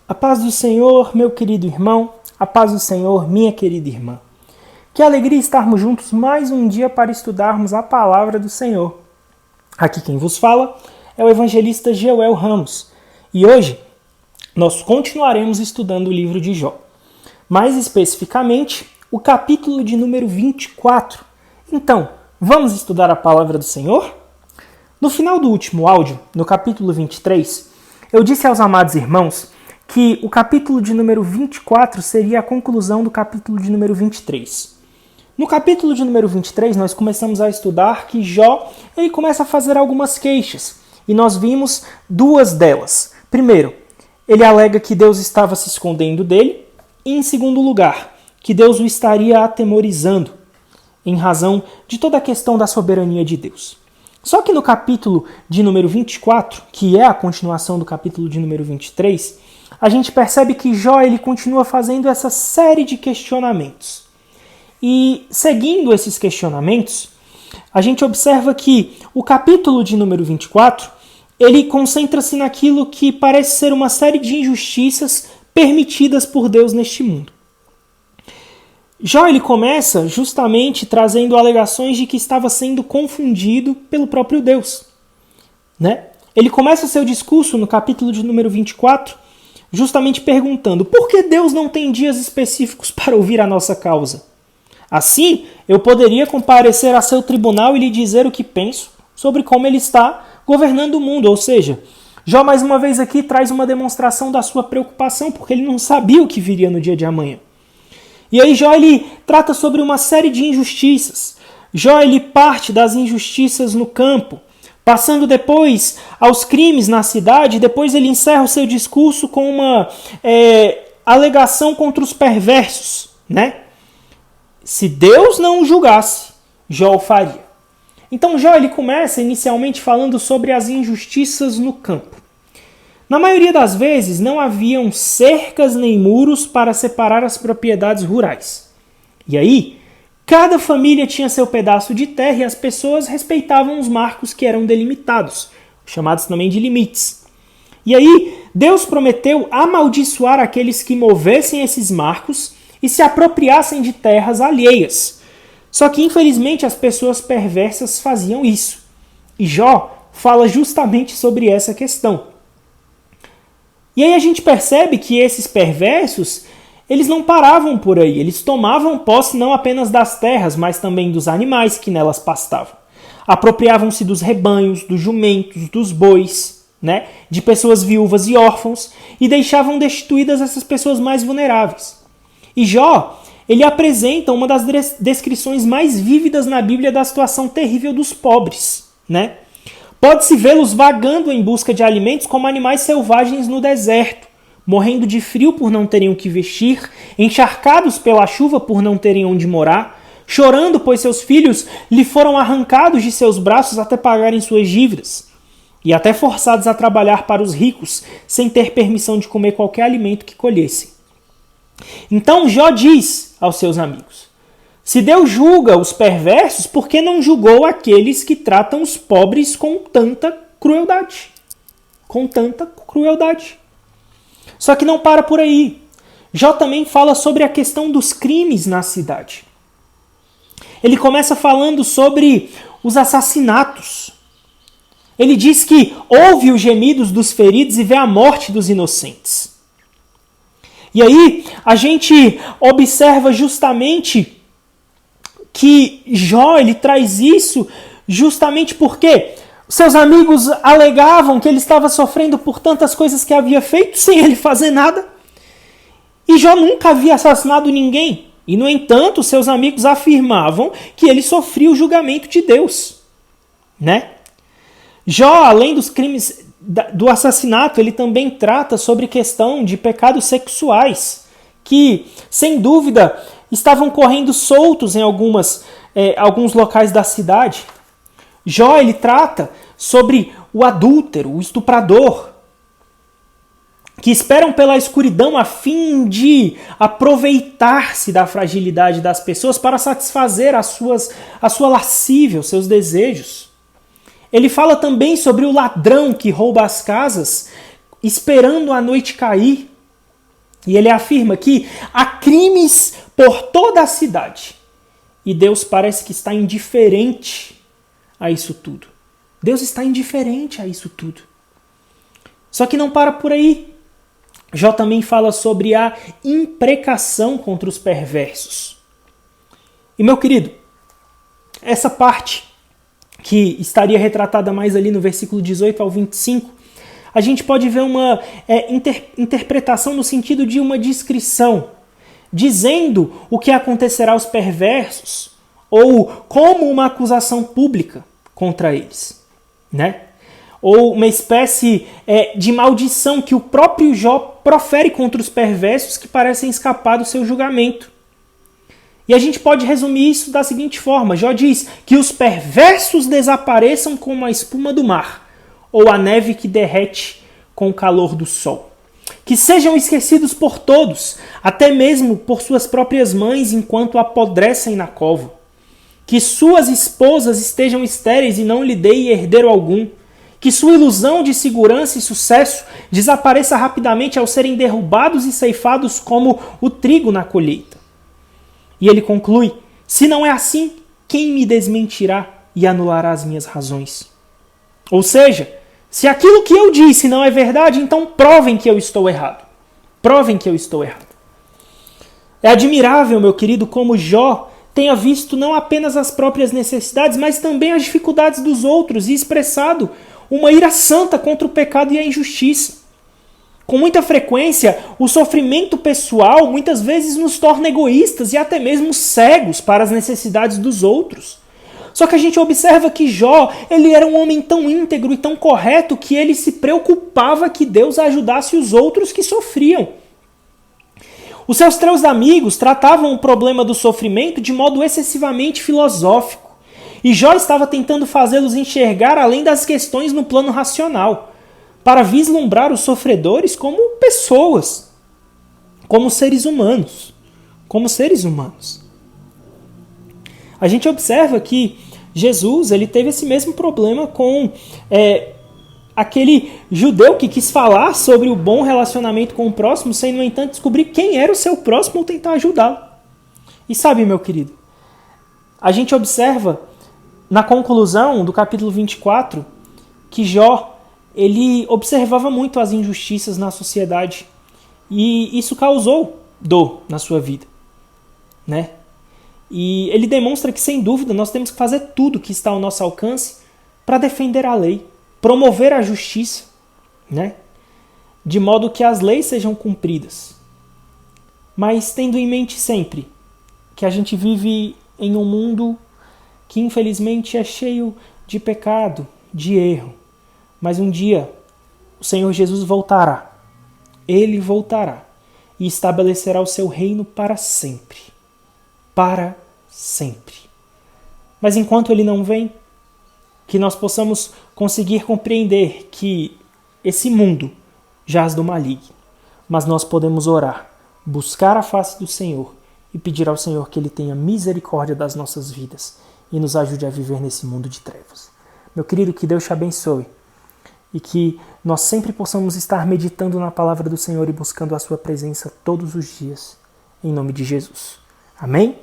A paz do Senhor, meu querido irmão, a paz do Senhor, minha querida irmã. Que alegria estarmos juntos mais um dia para estudarmos a palavra do Senhor. Aqui quem vos fala é o evangelista Joel Ramos. E hoje nós continuaremos estudando o livro de Jó. Mais especificamente, o capítulo de número 24. Então, vamos estudar a palavra do Senhor? No final do último áudio, no capítulo 23, eu disse aos amados irmãos que o capítulo de número 24 seria a conclusão do capítulo de número 23. No capítulo de número 23, nós começamos a estudar que Jó ele começa a fazer algumas queixas, e nós vimos duas delas. Primeiro, ele alega que Deus estava se escondendo dele, e em segundo lugar, que Deus o estaria atemorizando, em razão de toda a questão da soberania de Deus. Só que no capítulo de número 24, que é a continuação do capítulo de número 23, a gente percebe que Jó ele continua fazendo essa série de questionamentos. E seguindo esses questionamentos, a gente observa que o capítulo de número 24, ele concentra-se naquilo que parece ser uma série de injustiças permitidas por Deus neste mundo. Jó ele começa justamente trazendo alegações de que estava sendo confundido pelo próprio Deus. Ele começa seu discurso no capítulo de número 24 justamente perguntando por que Deus não tem dias específicos para ouvir a nossa causa. Assim, eu poderia comparecer a seu tribunal e lhe dizer o que penso sobre como ele está governando o mundo. Ou seja, Jó mais uma vez aqui traz uma demonstração da sua preocupação, porque ele não sabia o que viria no dia de amanhã. E aí Jó ele trata sobre uma série de injustiças. Jó ele parte das injustiças no campo, passando depois aos crimes na cidade, depois ele encerra o seu discurso com uma alegação contra os perversos. Se Deus não o julgasse, Jó o faria. Então Jó ele começa inicialmente falando sobre as injustiças no campo. Na maioria das vezes não haviam cercas nem muros para separar as propriedades rurais. E aí, cada família tinha seu pedaço de terra e as pessoas respeitavam os marcos que eram delimitados, chamados também de limites. E aí, Deus prometeu amaldiçoar aqueles que movessem esses marcos e se apropriassem de terras alheias. Só que, infelizmente, as pessoas perversas faziam isso. E Jó fala justamente sobre essa questão. E aí a gente percebe que esses perversos eles não paravam por aí, eles tomavam posse não apenas das terras, mas também dos animais que nelas pastavam. Apropriavam-se dos rebanhos, dos jumentos, dos bois, de pessoas viúvas e órfãos, e deixavam destituídas essas pessoas mais vulneráveis. E Jó, ele apresenta uma das descrições mais vívidas na Bíblia da situação terrível dos pobres. Pode-se vê-los vagando em busca de alimentos como animais selvagens no deserto, morrendo de frio por não terem o que vestir, encharcados pela chuva por não terem onde morar, chorando pois seus filhos lhe foram arrancados de seus braços até pagarem suas dívidas, e até forçados a trabalhar para os ricos, sem ter permissão de comer qualquer alimento que colhessem. Então Jó diz aos seus amigos: se Deus julga os perversos, por que não julgou aqueles que tratam os pobres com tanta crueldade? Com tanta crueldade. Só que não para por aí. Jó também fala sobre a questão dos crimes na cidade. Ele começa falando sobre os assassinatos. Ele diz que ouve os gemidos dos feridos e vê a morte dos inocentes. E aí a gente observa justamente que Jó ele traz isso justamente porque seus amigos alegavam que ele estava sofrendo por tantas coisas que havia feito sem ele fazer nada. E Jó nunca havia assassinado ninguém. E, no entanto, seus amigos afirmavam que ele sofria o julgamento de Deus. Jó, além dos crimes do assassinato, ele também trata sobre questão de pecados sexuais, que, sem dúvida, estavam correndo soltos em alguns locais da cidade. Jó ele trata sobre o adúltero, o estuprador, que esperam pela escuridão a fim de aproveitar-se da fragilidade das pessoas para satisfazer a sua lascívia, os seus desejos. Ele fala também sobre o ladrão que rouba as casas esperando a noite cair E ele afirma que há crimes por toda a cidade. E Deus parece que está indiferente a isso tudo. Deus está indiferente a isso tudo. Só que não para por aí. Jó também fala sobre a imprecação contra os perversos. E meu querido, essa parte que estaria retratada mais ali no versículo 18 ao 25, a gente pode ver uma interpretação no sentido de uma descrição, dizendo o que acontecerá aos perversos, ou como uma acusação pública contra eles, né? Ou uma espécie de maldição que o próprio Jó profere contra os perversos que parecem escapar do seu julgamento. E a gente pode resumir isso da seguinte forma: Jó diz que os perversos desapareçam como a espuma do mar, ou a neve que derrete com o calor do sol. Que sejam esquecidos por todos, até mesmo por suas próprias mães, enquanto apodrecem na cova. Que suas esposas estejam estéreis e não lhe deem herdeiro algum. Que sua ilusão de segurança e sucesso desapareça rapidamente ao serem derrubados e ceifados como o trigo na colheita. E ele conclui: se não é assim, quem me desmentirá e anulará as minhas razões? Ou seja, se aquilo que eu disse não é verdade, então provem que eu estou errado. Provem que eu estou errado. É admirável, meu querido, como Jó tenha visto não apenas as próprias necessidades, mas também as dificuldades dos outros e expressado uma ira santa contra o pecado e a injustiça. Com muita frequência, o sofrimento pessoal muitas vezes nos torna egoístas e até mesmo cegos para as necessidades dos outros. Só que a gente observa que Jó, ele era um homem tão íntegro e tão correto que ele se preocupava que Deus ajudasse os outros que sofriam. Os seus 3 amigos tratavam o problema do sofrimento de modo excessivamente filosófico. E Jó estava tentando fazê-los enxergar além das questões no plano racional, para vislumbrar os sofredores como pessoas, como seres humanos. Como seres humanos. A gente observa que Jesus ele teve esse mesmo problema com aquele judeu que quis falar sobre o bom relacionamento com o próximo, sem, no entanto, descobrir quem era o seu próximo ou tentar ajudá-lo. E sabe, meu querido, a gente observa na conclusão do capítulo 24 que Jó ele observava muito as injustiças na sociedade e isso causou dor na sua vida, né? E ele demonstra que, sem dúvida, nós temos que fazer tudo que está ao nosso alcance para defender a lei, promover a justiça, né? De modo que as leis sejam cumpridas. Mas tendo em mente sempre que a gente vive em um mundo que, infelizmente, é cheio de pecado, de erro. Mas um dia o Senhor Jesus voltará. Ele voltará e estabelecerá o seu reino para sempre. Para sempre. Mas enquanto ele não vem, que nós possamos conseguir compreender que esse mundo jaz do maligno, mas nós podemos orar, buscar a face do Senhor e pedir ao Senhor que Ele tenha misericórdia das nossas vidas e nos ajude a viver nesse mundo de trevas. Meu querido, que Deus te abençoe e que nós sempre possamos estar meditando na palavra do Senhor e buscando a sua presença todos os dias, em nome de Jesus. Amém?